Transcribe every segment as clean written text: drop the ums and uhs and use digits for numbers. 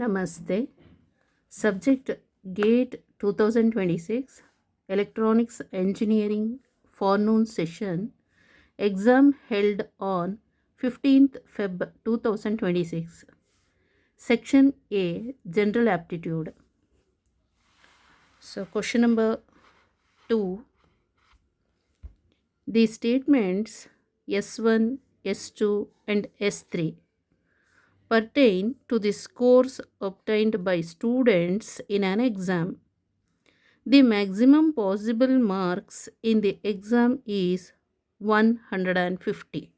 Namaste. Subject GATE 2026 Electronics Engineering Forenoon Session. Exam held on 15th Feb 2026. Section A General Aptitude. So question number 2. The statements S1, S2 and S3 pertain to the scores obtained by students in an exam. The maximum possible marks in the exam is 150.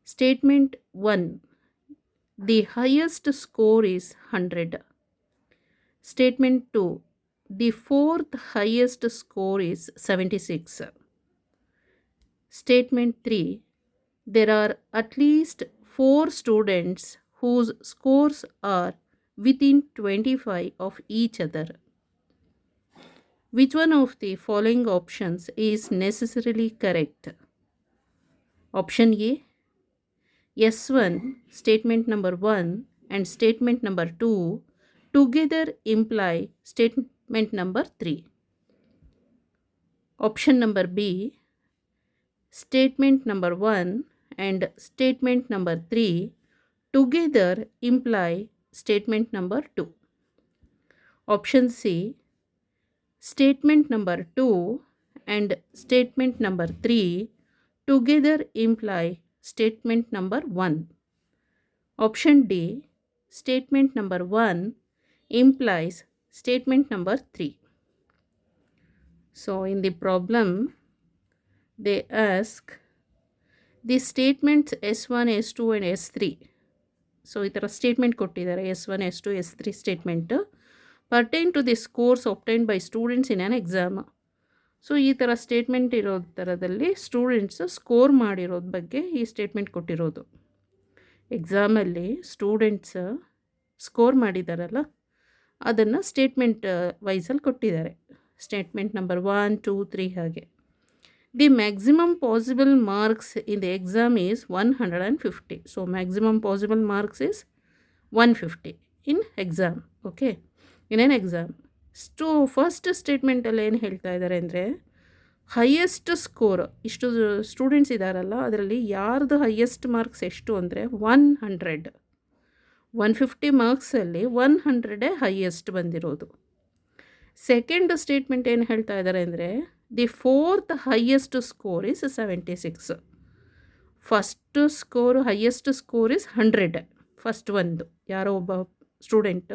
Statement 1. The highest score is 100. Statement 2. The fourth highest score is 76. Statement 3. There are at least 4 students whose scores are within 25 of each other. Which one of the following options is necessarily correct? Option A. S1, statement number 1 and statement number 2 together imply statement number 3. Option number B. Statement number 1 and statement number 3 together imply statement number 2. Option C. Statement number 2 and statement number 3 together imply statement number 1. Option D. Statement number 1 implies statement number 3. So in the problem, they ask the statements S1, S2 and S3. So ಈ ಥರ statement ಕೊಟ್ಟಿದ್ದಾರೆ S1, S2, S3 statement pertain to the scores obtained by students in an exam. So ಈ ಥರ statement ಇರೋ ಥರದಲ್ಲಿ students score ಮಾಡಿರೋದ್ರ ಬಗ್ಗೆ ಈ statement ಕೊಟ್ಟಿರೋದು. ಎಕ್ಸಾಮಲ್ಲಿ ಸ್ಟೂಡೆಂಟ್ಸ್ ಸ್ಕೋರ್ ಮಾಡಿದಾರಲ್ಲ ಅದನ್ನು ಸ್ಟೇಟ್ಮೆಂಟ್ ವೈಸಲ್ಲಿ ಕೊಟ್ಟಿದ್ದಾರೆ. ಸ್ಟೇಟ್ಮೆಂಟ್ ನಂಬರ್ 1, 2, 3 ಹಾಗೆ. The maximum possible marks in the exam is 150. So maximum possible marks is 150 in exam. Okay, in an exam. First ಸ್ಟೇಟ್ಮೆಂಟಲ್ಲಿ ಏನು ಹೇಳ್ತಾ ಇದ್ದಾರೆ ಅಂದರೆ ಹೈಯೆಸ್ಟ್ ಸ್ಕೋರ್ ಇಷ್ಟು ಸ್ಟೂಡೆಂಟ್ಸ್ ಇದ್ದಾರಲ್ಲ ಅದರಲ್ಲಿ ಯಾರ್ದು ಹೈಯೆಸ್ಟ್ ಮಾರ್ಕ್ಸ್ ಎಷ್ಟು ಅಂದರೆ 100. 150 ಮಾರ್ಕ್ಸಲ್ಲಿ 100 ಹೈಯೆಸ್ಟ್ ಬಂದಿರೋದು. ಸೆಕೆಂಡ್ ಸ್ಟೇಟ್ಮೆಂಟ್ ಏನು ಹೇಳ್ತಾ ಇದ್ದಾರೆ ಅಂದರೆ the fourth highest score is 76. First score highest score is 100. First ಒಂದು ಯಾರೋ ಒಬ್ಬ student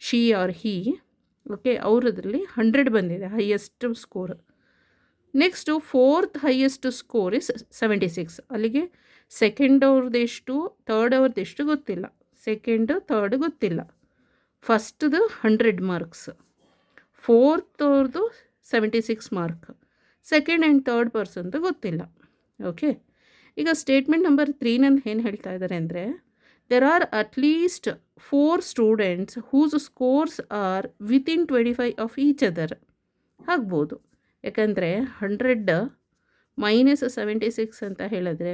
she or he, okay, ಅವ್ರದ್ರಲ್ಲಿ 100 ಬಂದಿದೆ highest score. Next fourth highest score is 76. ಅಲ್ಲಿಗೆ ಸೆಕೆಂಡ್ ಅವ್ರದ್ದು ಎಷ್ಟು, ಥರ್ಡ್ ಅವ್ರದ್ದು ಎಷ್ಟು ಗೊತ್ತಿಲ್ಲ. ಸೆಕೆಂಡ್ ಥರ್ಡ್ ಗೊತ್ತಿಲ್ಲ. ಫಸ್ಟ್ದು 100 ಮಾರ್ಕ್ಸ್, ಫೋರ್ತ್ ಅವ್ರದ್ದು 76 ಮಾರ್ಕ್, ಸೆಕೆಂಡ್ ಆ್ಯಂಡ್ ಥರ್ಡ್ ಪರ್ಸನ್ದು ಗೊತ್ತಿಲ್ಲ. ಓಕೆ, ಈಗ ಸ್ಟೇಟ್ಮೆಂಟ್ ನಂಬರ್ 3 ಏನು ಹೇಳ್ತಾ ಇದ್ದಾರೆ ಅಂದರೆ there are at least 4 students whose scores are within 25 of each other. ಆಗ್ಬೋದು, ಯಾಕಂದರೆ 100 ಮೈನಸ್ 76 ಅಂತ ಹೇಳಿದ್ರೆ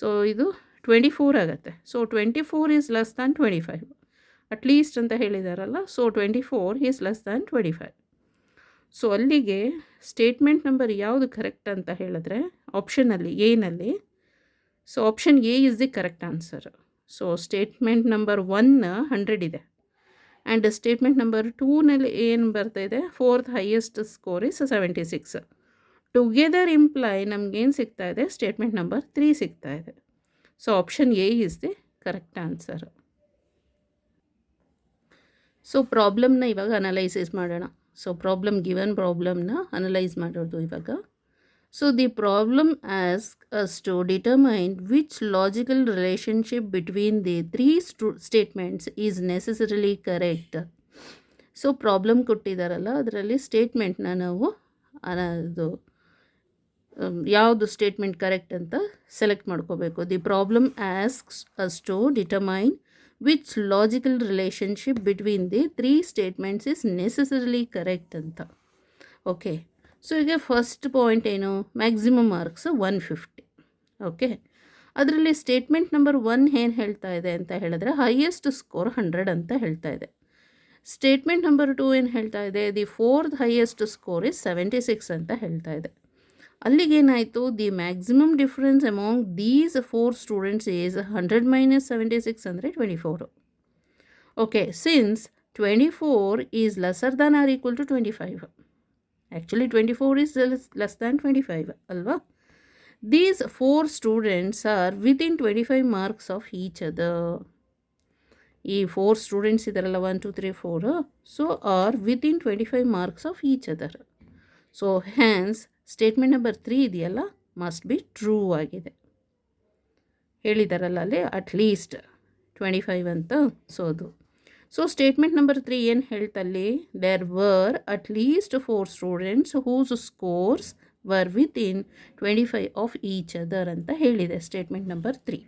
ಸೊ ಇದು 24 ಆಗುತ್ತೆ. So 24 is less than 25. At least ಅಂತ ಹೇಳಿದಾರಲ್ಲ, so 24 is less than 25. So ಅಲ್ಲಿಗೆ ಸ್ಟೇಟ್ಮೆಂಟ್ ನಂಬರ್ ಯಾವುದು ಕರೆಕ್ಟ್ ಅಂತ ಹೇಳಿದ್ರೆ ಆಪ್ಷನಲ್ಲಿ ಎನಲ್ಲಿ, so option A is the correct answer. So statement number 1 100 ಇದೆ ಆ್ಯಂಡ್ ಸ್ಟೇಟ್ಮೆಂಟ್ ನಂಬರ್ 2ನಲ್ಲಿ ಏನು ಬರ್ತಾ ಇದೆ, fourth highest score is 76. Together imply ನಮಗೇನು ಸಿಗ್ತಾ ಇದೆ, ಸ್ಟೇಟ್ಮೆಂಟ್ ನಂಬರ್ 3 ಸಿಗ್ತಾ ಇದೆ. So option A is the correct answer. So ಪ್ರಾಬ್ಲಮ್ನ ಇವಾಗ ಅನಲೈಸಿಸ್ ಮಾಡೋಣ. ಸೊ ಗಿವನ್ ಪ್ರಾಬ್ಲಮ್ನ ಅನಲೈಸ್ ಮಾಡೋದು ಇವಾಗ. So the problem asks us to determine which logical relationship between the 3 statements is necessarily correct. So problem ಕೊಟ್ಟಿದ್ದಾರಲ್ಲ ಅದರಲ್ಲಿ ಸ್ಟೇಟ್ಮೆಂಟ್ನ ನಾವು ಅದು ಯಾವುದು ಸ್ಟೇಟ್ಮೆಂಟ್ ಕರೆಕ್ಟ್ ಅಂತ ಸೆಲೆಕ್ಟ್ ಮಾಡ್ಕೋಬೇಕು. The problem asks us to determine which logical relationship between the 3 statements is necessarily correct ಅಂತ. Okay, so ಈಗ ಫಸ್ಟ್ ಪಾಯಿಂಟ್ ಏನು, ಮ್ಯಾಕ್ಸಿಮಮ್ ಮಾರ್ಕ್ಸ್ 150. ಓಕೆ, ಅದರಲ್ಲಿ ಸ್ಟೇಟ್ಮೆಂಟ್ ನಂಬರ್ 1 ಏನು ಹೇಳ್ತಾ ಇದೆ ಅಂತ ಹೇಳಿದ್ರೆ ಹೈಯೆಸ್ಟ್ ಸ್ಕೋರ್ 100 ಅಂತ ಹೇಳ್ತಾ ಇದೆ. ಸ್ಟೇಟ್ಮೆಂಟ್ ನಂಬರ್ 2 ಏನು ಹೇಳ್ತಾ ಇದೆ, the fourth highest score is 76 ಅಂತ ಹೇಳ್ತಾ ಇದೆ. ಅಲ್ಲಿಗೇನಾಯಿತು, the maximum difference among these 4 students is 100 minus 76 ಅಂದರೆ 24. Okay, since 24 is lesser than or equal to 25. Actually 24 is less than 25 ಅಲ್ವಾ. These 4 students are within 25 marks of each other. ಈ 4 students ಇದ್ದಾರಲ್ಲ 1 2 3 4, so are within 25 marks of each other. So hence statement number 3 ಇದೆಯಲ್ಲ must be true ಆಗಿದೆ. ಹೇಳಿದಾರಲ್ಲ ಅಲ್ಲಿ at least 25 ಅಂತ. So ಅದು so statement number 3 ಏನು ಹೇಳ್ತಲ್ಲಿ, there were at least 4 students whose scores were within 25 of each other ಅಂತ ಹೇಳಿದೆ ಸ್ಟೇಟ್ಮೆಂಟ್ ನಂಬರ್ 3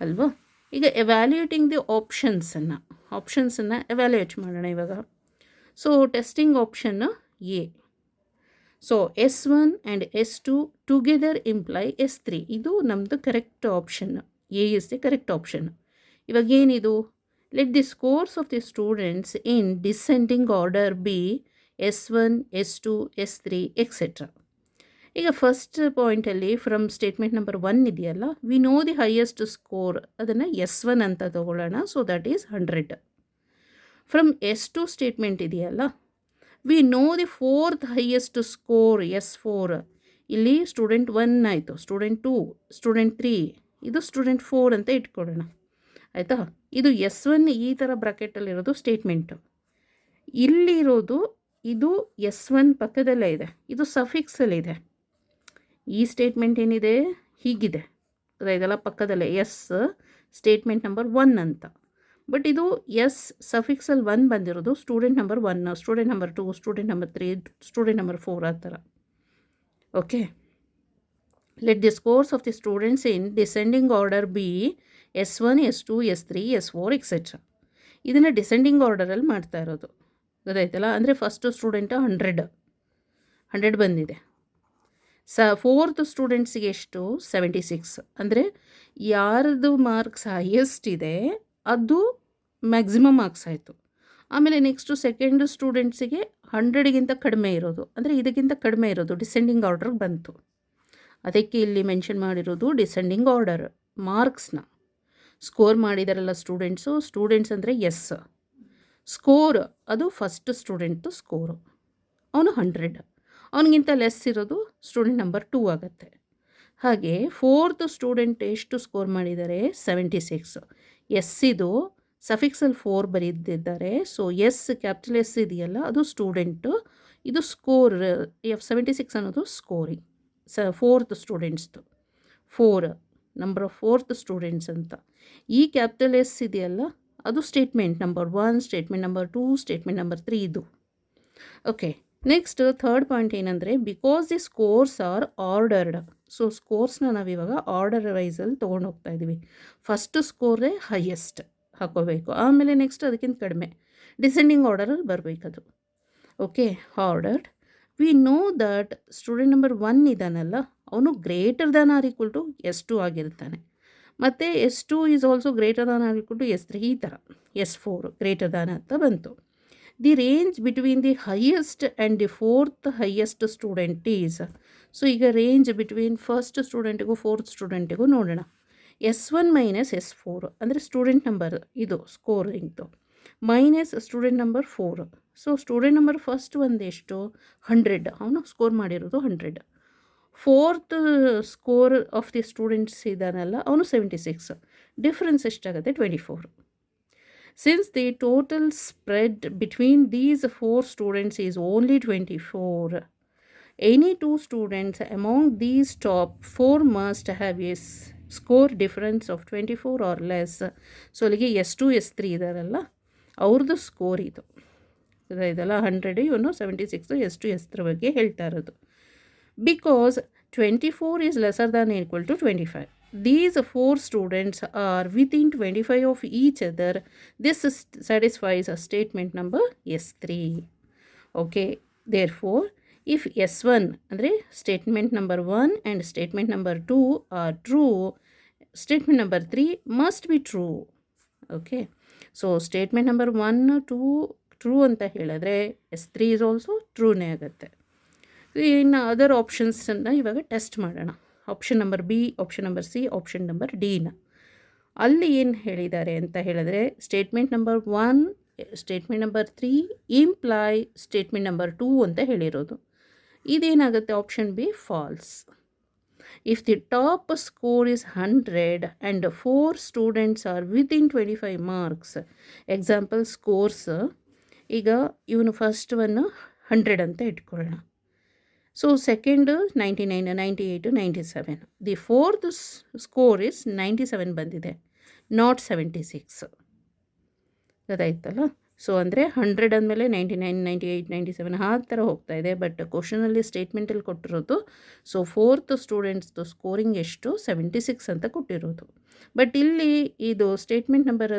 ಅಲ್ವಾ. ಈಗ ಎವ್ಯಾಲ್ಯೂಯೇಟಿಂಗ್ ದಿ ಆಪ್ಷನ್ಸನ್ನು ಎವ್ಯಾಲ್ಯೂಯೇಟ್ ಮಾಡೋಣ ಇವಾಗ. So testing option A. So S1 and S2 together imply S3. ಇದು ನಮ್ಮದು correct option. A is the correct option. ಇವಾಗ ಏನಿದು, let the scores of the students in descending order be S1, S2, S3 etcetera. ಈಗ first ಪಾಯಿಂಟಲ್ಲಿ from statement number 1 ಇದೆಯಲ್ಲ, we know the highest score, ಅದನ್ನು S1 ಅಂತ ತಗೊಳ್ಳೋಣ. So that is 100. From S2 statement ಇದೆಯಲ್ಲ, we know the fourth highest score S4. ಇಲ್ಲಿ student 1 ಆಯಿತು, student 2, student 3, ಇದು ಸ್ಟೂಡೆಂಟ್ 4 ಅಂತ ಇಟ್ಕೊಳ್ಳೋಣ ಆಯಿತಾ. ಇದು S1 ಈ ಥರ ಬ್ರಾಕೆಟಲ್ಲಿರೋದು ಸ್ಟೇಟ್ಮೆಂಟು. ಇಲ್ಲಿರೋದು ಇದು S1 ಪಕ್ಕದಲ್ಲೇ ಇದೆ, ಇದು ಸಫಿಕ್ಸಲ್ಲಿದೆ. ಈ ಸ್ಟೇಟ್ಮೆಂಟ್ ಏನಿದೆ ಹೀಗಿದೆ, ಇದೆಲ್ಲ ಪಕ್ಕದಲ್ಲೇ ಎಸ್ ಸ್ಟೇಟ್ಮೆಂಟ್ ನಂಬರ್ 1 ಅಂತ. ಬಟ್ ಇದು ಎಸ್ ಸಫಿಕ್ಸಲ್ಲಿ 1 ಬಂದಿರೋದು student number 1, student number 2, student number 3, student number 4 ಆ ಥರ. Okay, let the scores of the students in descending order be S1, S2, S3, S4 etcetera. ಇದನ್ನು ಡಿಸೆಂಡಿಂಗ್ ಆರ್ಡರಲ್ಲಿ ಮಾಡ್ತಾ ಇರೋದು ಗೊತ್ತಾಯ್ತಲ್ಲ. ಅಂದರೆ ಫಸ್ಟು ಸ್ಟೂಡೆಂಟ್ 100 ಬಂದಿದೆ. ಫೋರ್ತ್ ಸ್ಟೂಡೆಂಟ್ಸಿಗೆ ಎಷ್ಟು 76. ಅಂದರೆ ಯಾರದು ಮಾರ್ಕ್ಸ್ ಹೈಯೆಸ್ಟ್ ಇದೆ ಅದು ಮ್ಯಾಕ್ಸಿಮಮ್ ಮಾರ್ಕ್ಸ್ ಆಯಿತು. ಆಮೇಲೆ ನೆಕ್ಸ್ಟು ಸೆಕೆಂಡ್ ಸ್ಟೂಡೆಂಟ್ಸಿಗೆ 100ಗಿಂತ ಕಡಿಮೆ ಇರೋದು, ಅಂದರೆ ಇದಕ್ಕಿಂತ ಕಡಿಮೆ ಇರೋದು ಡಿಸೆಂಡಿಂಗ್ ಆರ್ಡರ್ಗೆ ಬಂತು. ಅದಕ್ಕೆ ಇಲ್ಲಿ ಮೆನ್ಷನ್ ಮಾಡಿರೋದು ಡಿಸೆಂಡಿಂಗ್ ಆರ್ಡರ್. ಮಾರ್ಕ್ಸ್ನ ಸ್ಕೋರ್ ಮಾಡಿದಾರಲ್ಲ ಸ್ಟೂಡೆಂಟ್ಸ್ ಅಂದರೆ ಎಸ್, ಸ್ಕೋರ್ ಅದು ಫಸ್ಟ್ ಸ್ಟೂಡೆಂಟ್ದು ಸ್ಕೋರು, ಅವನು 100, ಅವನಿಗಿಂತ ಲೆಸ್ ಇರೋದು ಸ್ಟೂಡೆಂಟ್ ನಂಬರ್ 2 ಆಗುತ್ತೆ. ಹಾಗೆ ಫೋರ್ತ್ ಸ್ಟೂಡೆಂಟ್ ಎಷ್ಟು ಸ್ಕೋರ್ ಮಾಡಿದ್ದಾರೆ 76. ಎಸ್ ಇದು ಸಫಿಕ್ಸಲ್ಲಿ 4 ಬರೆದಿದ್ದಾರೆ. ಸೊ ಎಸ್ ಕ್ಯಾಪಿಟಲ್ ಎಸ್ ಇದೆಯಲ್ಲ ಅದು ಸ್ಟೂಡೆಂಟು, ಇದು ಸ್ಕೋರ್ 76 ಅನ್ನೋದು ಸ್ಕೋರಿಂಗ್ ಫೋರ್ತ್ ಸ್ಟೂಡೆಂಟ್ಸ್ದು. 4 ನಂಬರ್ ಆಫ್ ಫೋರ್ತ್ ಸ್ಟೂಡೆಂಟ್ಸ್ ಅಂತ. ಈ ಕ್ಯಾಪಿಟಲ್ ಎಸ್ ಇದೆಯಲ್ಲ ಅದು statement number 1, statement number 2, statement number 3 ಇದು. ಓಕೆ, ನೆಕ್ಸ್ಟ್ ಥರ್ಡ್ ಪಾಯಿಂಟ್ ಏನಂದರೆ because the scores are ordered. So ಸ್ಕೋರ್ಸ್ನ ನಾವಿವಾಗ ಆರ್ಡರ್ ವೈಸಲ್ಲಿ ತೊಗೊಂಡು ಹೋಗ್ತಾ ಇದ್ದೀವಿ. ಫಸ್ಟ್ ಸ್ಕೋರೇ ಹೈಯೆಸ್ಟ್ ಹಾಕೋಬೇಕು, ಆಮೇಲೆ ನೆಕ್ಸ್ಟ್ ಅದಕ್ಕಿಂತ ಕಡಿಮೆ ಡಿಸೆಂಡಿಂಗ್ ಆರ್ಡರಲ್ಲಿ ಬರಬೇಕದು. Okay, ordered. We know that student number 1 ಇದ್ದಾನಲ್ಲ ಅವನು greater than or equal to S2 ಆಗಿರ್ತಾನೆ. ಮತ್ತು S2 is also greater than or equal to S3 ಈ ಥರ. S4 ಗ್ರೇಟರ್ ದ್ಯಾನ್ ಅಂತ ಬಂತು. The range between the highest and the fourth highest student is. So ಈಗ range between first ಸ್ಟೂಡೆಂಟಿಗೂ ಫೋರ್ತ್ ಸ್ಟೂಡೆಂಟಿಗೂ ನೋಡೋಣ. S1 ಮೈನಸ್ S4 ಅಂದರೆ ಸ್ಟೂಡೆಂಟ್ ನಂಬರ್ ಇದು ಸ್ಕೋರಿಂಗ್ದು minus student number 4. So student number first ಒಂದೆಷ್ಟು 100, ಅವನು ಸ್ಕೋರ್ ಮಾಡಿರೋದು 100. Fourth score of the students ಇದ್ದಾನಲ್ಲ ಅವನು 76. ಡಿಫ್ರೆನ್ಸ್ ಎಷ್ಟಾಗುತ್ತೆ 24. Since the total spread between these 4 students is only 24, any 2 students among these top 4 must have a score difference of 24 or less. So ಅಲ್ಲಿಗೆ S2, S3 ಇದ್ದಾರಲ್ಲ ಅವ್ರದ್ದು score ಇದು ಇದೆಲ್ಲ 100, ಇವನು 76, S2, S3 ಬಗ್ಗೆ ಹೇಳ್ತಾ ಇರೋದು. Because 24 is lesser than or equal to 25. These 4 students are within 25 of each other. This satisfies a statement number S3. Okay, therefore, if S1 ಅಂದರೆ statement number 1 and statement number 2 are true, statement number 3 must be true. Okay, so statement number 1 2 true ಅಂತ ಹೇಳಿದ್ರೆ S3 is also ಟ್ರೂನೇ ಆಗುತ್ತೆ. ಇನ್ನು other ಆಪ್ಷನ್ಸನ್ನು ಇವಾಗ test ಮಾಡೋಣ. Option number B, option number C, option number ಡಿನ. ಅಲ್ಲಿ ಏನು ಹೇಳಿದ್ದಾರೆ ಅಂತ ಹೇಳಿದ್ರೆ statement number 1, statement number 3 imply statement number 2 ಅಂತ ಹೇಳಿರೋದು. ಇದೇನಾಗುತ್ತೆ, option B false. If the top score is 100 and 4 students are within 25 marks, example scores, ಈಗ ಇವನು ಫಸ್ಟ್ ಒನ್ 100 ಅಂತ ಇಟ್ಕೊಳ್ಳೋಣ. So second 99, 98, 97. The fourth score is 97 ಬಂದಿದೆ, ನಾಟ್ 76. ಗೊತ್ತಾಯ್ತಲ್ಲ. So ಅಂದರೆ 100 ಅಂದಮೇಲೆ 99, 98, 97 ಆ ಥರ ಹೋಗ್ತಾ ಇದೆ. ಬಟ್ ಕ್ವಶನಲ್ಲಿ ಸ್ಟೇಟ್ಮೆಂಟಲ್ಲಿ ಕೊಟ್ಟಿರೋದು ಸೊ ಫೋರ್ತ್ ಸ್ಟೂಡೆಂಟ್ಸ್ದು ಸ್ಕೋರಿಂಗ್ ಎಷ್ಟು 76 ಅಂತ ಕೊಟ್ಟಿರೋದು. ಬಟ್ ಇಲ್ಲಿ ಇದು ಸ್ಟೇಟ್ಮೆಂಟ್ ನಂಬರ್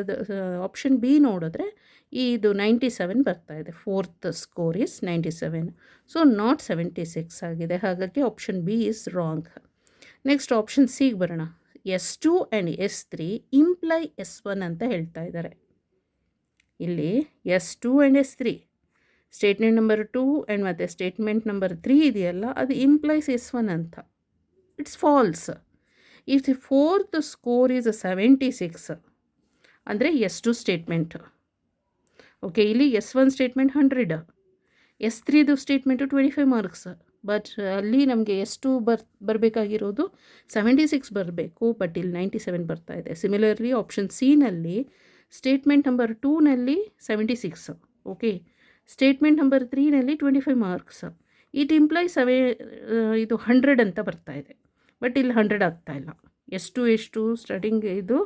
ಆಪ್ಷನ್ ಬಿ ನೋಡಿದ್ರೆ ಇದು 97 ಬರ್ತಾ ಇದೆ. Fourth score is 97, so not 76 ಆಗಿದೆ. ಹಾಗಾಗಿ option B is wrong. Next option ಸಿಗೆ ಬರೋಣ. S2 and S3 imply S1 ಅಂತ ಹೇಳ್ತಾ ಇದ್ದಾರೆ. ಇಲ್ಲಿ S2 and S3 statement number 2 and ಮತ್ತು ಸ್ಟೇಟ್ಮೆಂಟ್ ನಂಬರ್ 3 ಇದೆಯಲ್ಲ, ಅದು ಇಂಪ್ಲೈಸ್ S1 ಅಂತ. It's false. If the fourth score is 76 ಅಂದರೆ S2 ಸ್ಟೇಟ್ಮೆಂಟ್. ಓಕೆ, ಇಲ್ಲಿ S1 ಸ್ಟೇಟ್ಮೆಂಟ್ 100, S3ದು ಸ್ಟೇಟ್ಮೆಂಟು 25 ಮಾರ್ಕ್ಸ್. ಬಟ್ ಅಲ್ಲಿ ನಮಗೆ S2 ಬರಬೇಕಾಗಿರೋದು 76 ಬರಬೇಕು, ಬಟ್ ಇಲ್ಲಿ 97 ಬರ್ತಾ ಇದೆ. ಸಿಮಿಲರ್ಲಿ ಆಪ್ಷನ್ ಸಿನಲ್ಲಿ ಸ್ಟೇಟ್ಮೆಂಟ್ ನಂಬರ್ 2ನಲ್ಲಿ 76, ಓಕೆ, ಸ್ಟೇಟ್ಮೆಂಟ್ ನಂಬರ್ 3ನಲ್ಲಿ 25 ಮಾರ್ಕ್ಸ್. ಇಟ್ ಇಂಪ್ಲೈಸ್ ಇದು 100 ಅಂತ ಬರ್ತಾ ಇದೆ, ಬಟ್ ಇಲ್ಲಿ 100 ಆಗ್ತಾ ಇಲ್ಲ. ಎಷ್ಟು ಸ್ಟಾರ್ಟಿಂಗ್ ಇದು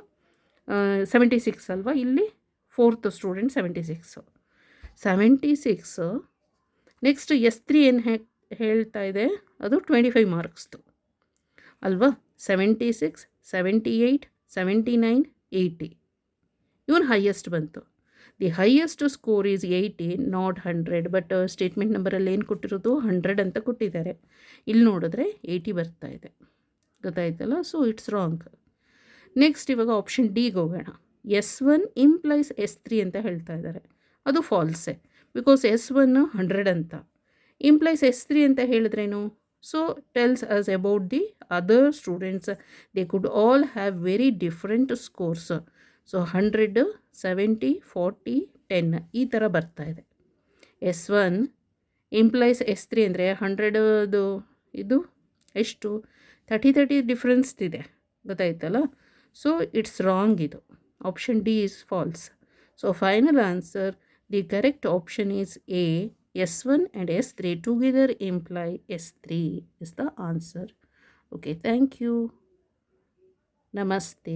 76 ಅಲ್ವಾ, ಇಲ್ಲಿ ಫೋರ್ತ್ ಸ್ಟೂಡೆಂಟ್ 76. ನೆಕ್ಸ್ಟ್ S3 ಏನು ಹೇಳ್ತಾ ಇದೆ, ಅದು 25 ಮಾರ್ಕ್ಸ್ದು ಅಲ್ವಾ. 76, 78, 79, 80 ಇವನು ಹೈಯೆಸ್ಟ್ ಬಂತು. The highest score is 80, not 100. But statement ನಂಬರಲ್ಲಿ ಏನು ಕೊಟ್ಟಿರೋದು 100 ಅಂತ ಕೊಟ್ಟಿದ್ದಾರೆ. ಇಲ್ಲಿ ನೋಡಿದ್ರೆ 80 ಬರ್ತಾ ಇದೆ. ಗೊತ್ತಾಯ್ತಲ್ಲ. So it's wrong. ನೆಕ್ಸ್ಟ್ ಇವಾಗ ಆಪ್ಷನ್ ಡಿಗೆ ಹೋಗೋಣ. S1 ಇಂಪ್ಲೈಸ್ S3 ಅಂತ ಹೇಳ್ತಾ ಇದ್ದಾರೆ. ಅದು ಫಾಲ್ಸೆ, ಬಿಕಾಸ್ S1 100 ಅಂತ ಇಂಪ್ಲೈಸ್ S3 ಅಂತ ಹೇಳಿದ್ರೇನು. So tells us about the other students, they could all have very different scores. So 100, 70, 40, 10 ಈ ಥರ ಬರ್ತಾ ಇದೆ. S1 ಇಂಪ್ಲೈಸ್ S3 ಅಂದರೆ 100ದು ಇದು ಎಷ್ಟು 30 ಡಿಫ್ರೆನ್ಸ್ ಇದೆ. ಗೊತ್ತಾಯ್ತಲ್ಲ. So it's wrong. ಇದು option D is false. So final answer, the correct option is A. S1 and S3 together imply S3 is the answer. Okay, thank you. Namaste.